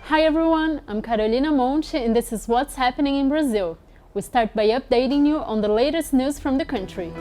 Hi everyone, I'm Carolina Monte and this is what's happening in Brazil. We start by updating you on the latest news from the country.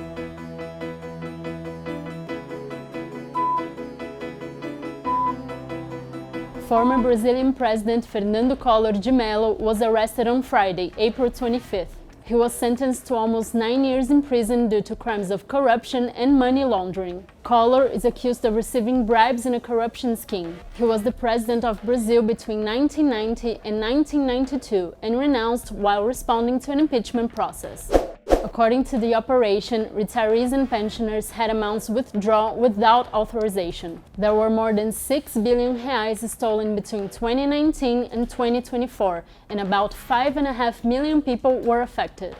Former Brazilian President Fernando Collor de Mello was arrested on Friday, April 25th. He was sentenced to almost 9 years in prison due to crimes of corruption and money laundering. Collor is accused of receiving bribes in a corruption scheme. He was the president of Brazil between 1990 and 1992 and renounced while responding to an impeachment process. According to the operation, retirees and pensioners had amounts withdrawn without authorization. There were more than 6 billion reais stolen between 2019 and 2024, and about 5.5 million people were affected.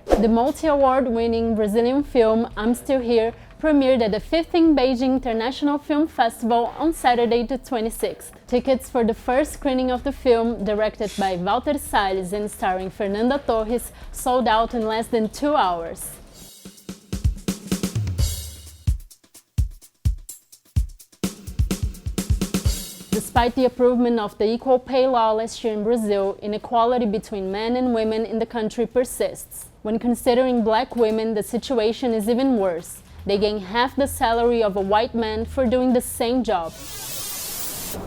The multi-award-winning Brazilian film I'm Still Here premiered at the 15th Beijing International Film Festival on Saturday the 26th. Tickets for the first screening of the film, directed by Walter Salles and starring Fernanda Torres, sold out in less than 2 hours. Despite the approval of the equal pay law last year in Brazil, inequality between men and women in the country persists. When considering black women, the situation is even worse. They gain half the salary of a white man for doing the same job.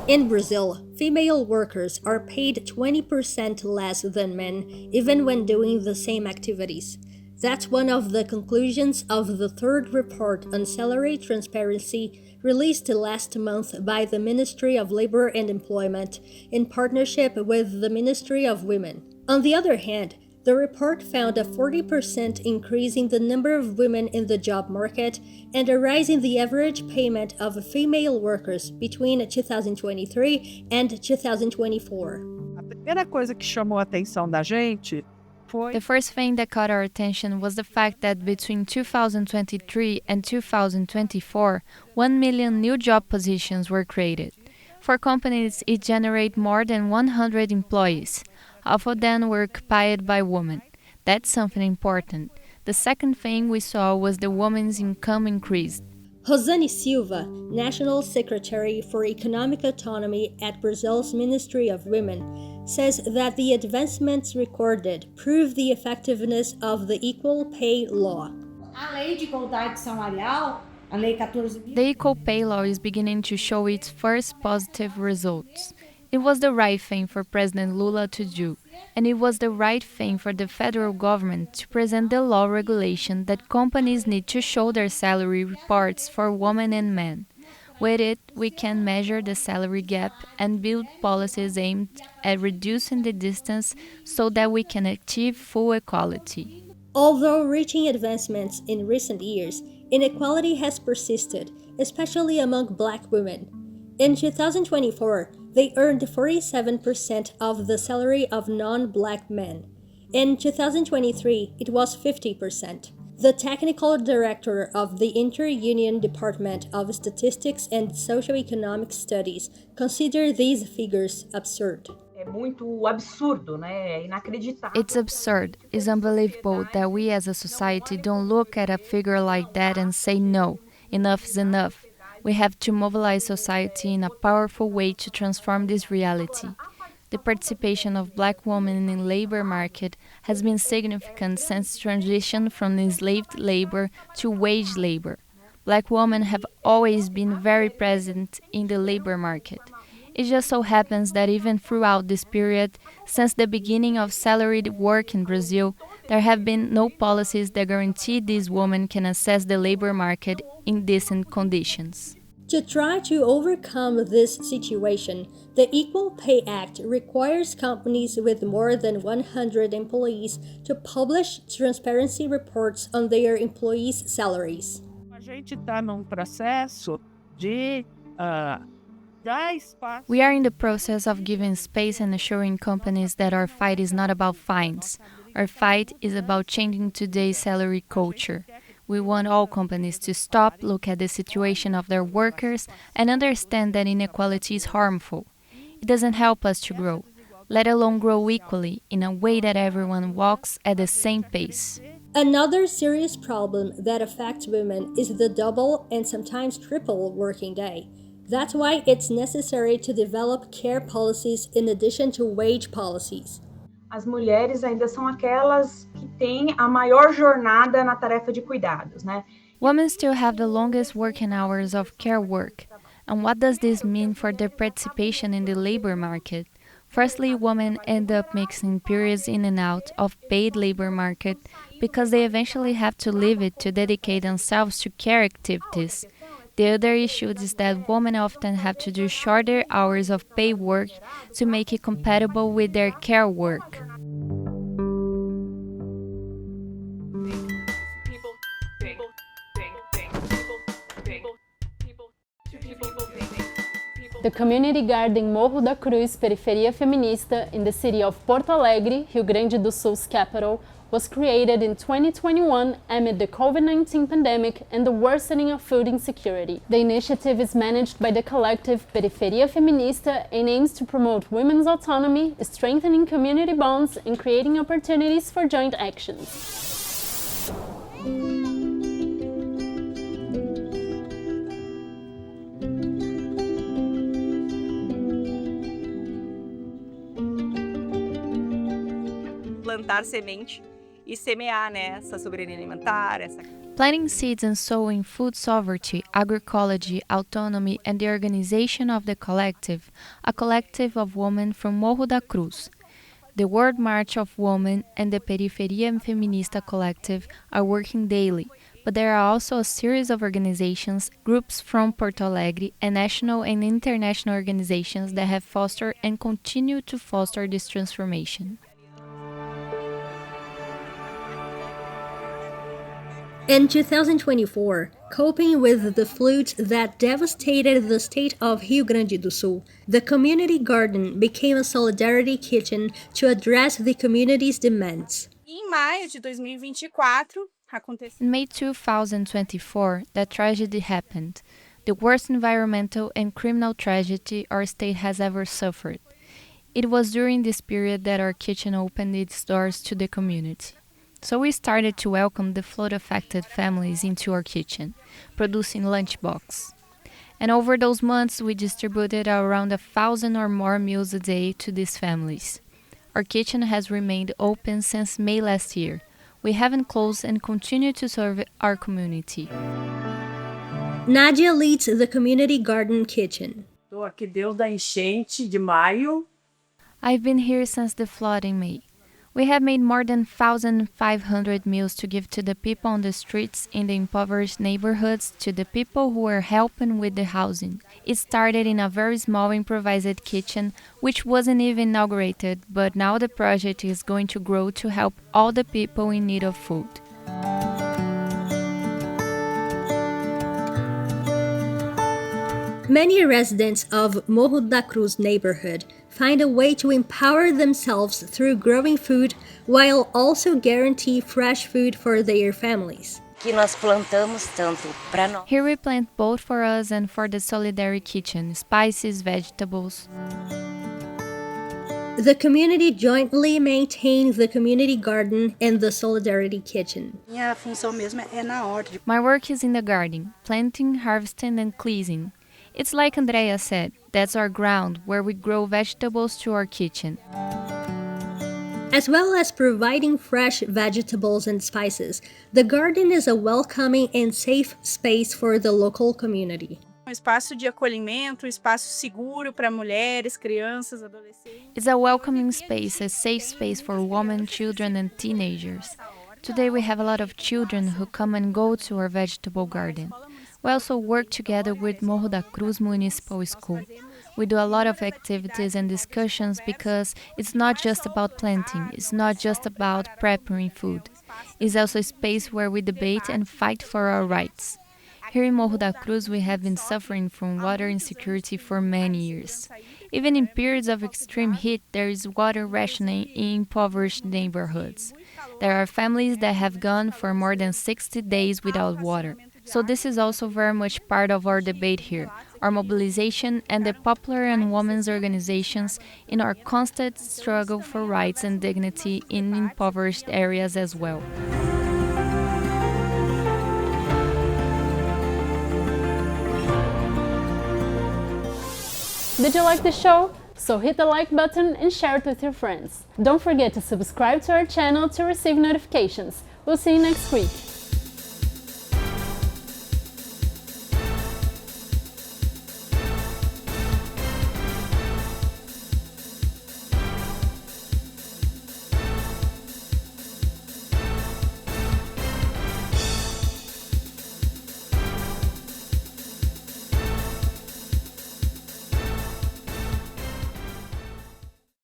In Brazil, female workers are paid 20% less than men, even when doing the same activities. That's one of the conclusions of the third report on salary transparency released last month by the Ministry of Labor and Employment in partnership with the Ministry of Women. On the other hand, the report found a 40% increase in the number of women in the job market and a rise in the average payment of female workers between 2023 and 2024. A primeira coisa que chamou a atenção da gente foi... The first thing that caught our attention was the fact that between 2023 and 2024, 1 million new job positions were created. For companies, it generated more than 100 employees. Half of them were occupied by women. That's something important. The second thing we saw was the women's income increased. Rosane Silva, National Secretary for Economic Autonomy at Brazil's Ministry of Women, says that the advancements recorded prove the effectiveness of the equal pay law. A lei de igualdade salarial, a lei 14.000... The equal pay law is beginning to show its first positive results. It was the right thing for President Lula to do, and it was the right thing for the federal government to present the law regulation that companies need to show their salary reports for women and men. With it, we can measure the salary gap and build policies aimed at reducing the distance so that we can achieve full equality. Although reaching advancements in recent years, inequality has persisted, especially among black women. In 2024, they earned 47% of the salary of non-black men. In 2023, it was 50%. The technical director of the Inter-Union Department of Statistics and Socioeconomic Studies considered these figures absurd. It's absurd. It's unbelievable that we as a society don't look at a figure like that and say no, enough is enough. We have to mobilize society in a powerful way to transform this reality. The participation of black women in the labor market has been significant since transition from enslaved labor to wage labor. Black women have always been very present in the labor market. It just so happens that even throughout this period, since the beginning of salaried work in Brazil, there have been no policies that guarantee these women can access the labor market in decent conditions. To try to overcome this situation, the Equal Pay Act requires companies with more than 100 employees to publish transparency reports on their employees' salaries. A gente está num processo de We are in the process of giving space and assuring companies that our fight is not about fines. Our fight is about changing today's salary culture. We want all companies to stop, look at the situation of their workers, and understand that inequality is harmful. It doesn't help us to grow, let alone grow equally in a way that everyone walks at the same pace. Another serious problem that affects women is the double and sometimes triple working day. That's why it's necessary to develop care policies in addition to wage policies. As mulheres ainda são aquelas que têm a maior jornada na tarefa de cuidados, né? Women still have the longest working hours of care work. And what does this mean for their participation in the labor market? Firstly, women end up mixing periods in and out of paid labor market because they eventually have to leave it to dedicate themselves to care activities. The other issue is that women often have to do shorter hours of paid work to make it compatible with their care work. The community garden Morro da Cruz, Periferia Feminista, in the city of Porto Alegre, Rio Grande do Sul's capital, was created in 2021 amid the COVID-19 pandemic and the worsening of food insecurity. The initiative is managed by the collective Periferia Feminista and aims to promote women's autonomy, strengthening community bonds, and creating opportunities for joint actions. Plantar semente e semear, né, essa soberania alimentar, essa... Planting seeds and sowing food sovereignty, agroecology, autonomy, and the organization of the collective, a collective of women from Morro da Cruz. The World March of Women and the Periferia Feminista collective are working daily, but there are also a series of organizations, groups from Porto Alegre, and national and international organizations that have fostered and continue to foster this transformation. In 2024, coping with the floods that devastated the state of Rio Grande do Sul, the community garden became a solidarity kitchen to address the community's demands. Em maio de 2024, aconteceu... In May 2024, that tragedy happened, the worst environmental and criminal tragedy our state has ever suffered. It was during this period that our kitchen opened its doors to the community. So we started to welcome the flood-affected families into our kitchen, producing lunchbox. And over those months, we distributed around 1,000 or more meals a day to these families. Our kitchen has remained open since May last year. We haven't closed and continue to serve our community. Nadia leads the community garden kitchen. Estou aqui desde a enchente de maio. I've been here since the flood in May. We have made more than 1,500 meals to give to the people on the streets in the impoverished neighborhoods, to the people who are helping with the housing. It started in a very small improvised kitchen, which wasn't even inaugurated, but now the project is going to grow to help all the people in need of food. Many residents of Morro da Cruz neighborhood find a way to empower themselves through growing food while also guarantee fresh food for their families. Here we plant both for us and for the Solidarity Kitchen, spices, vegetables. The community jointly maintains the community garden and the Solidarity Kitchen. My work is in the garden, planting, harvesting, and cleansing. It's like Andrea said, that's our ground where we grow vegetables to our kitchen. As well as providing fresh vegetables and spices, the garden is a welcoming and safe space for the local community. Espaço de acolhimento, espaço seguro para mulheres, crianças, adolescentes. It's a welcoming space, a safe space for women, children, and teenagers. Today we have a lot of children who come and go to our vegetable garden. We also work together with Morro da Cruz Municipal School. We do a lot of activities and discussions because it's not just about planting, it's not just about preparing food. It's also a space where we debate and fight for our rights. Here in Morro da Cruz, we have been suffering from water insecurity for many years. Even in periods of extreme heat, there is water rationing in impoverished neighborhoods. There are families that have gone for more than 60 days without water. So this is also very much part of our debate here, our mobilization and the popular and women's organizations in our constant struggle for rights and dignity in impoverished areas as well. Did you like the show? So hit the like button and share it with your friends. Don't forget to subscribe to our channel to receive notifications. We'll see you next week.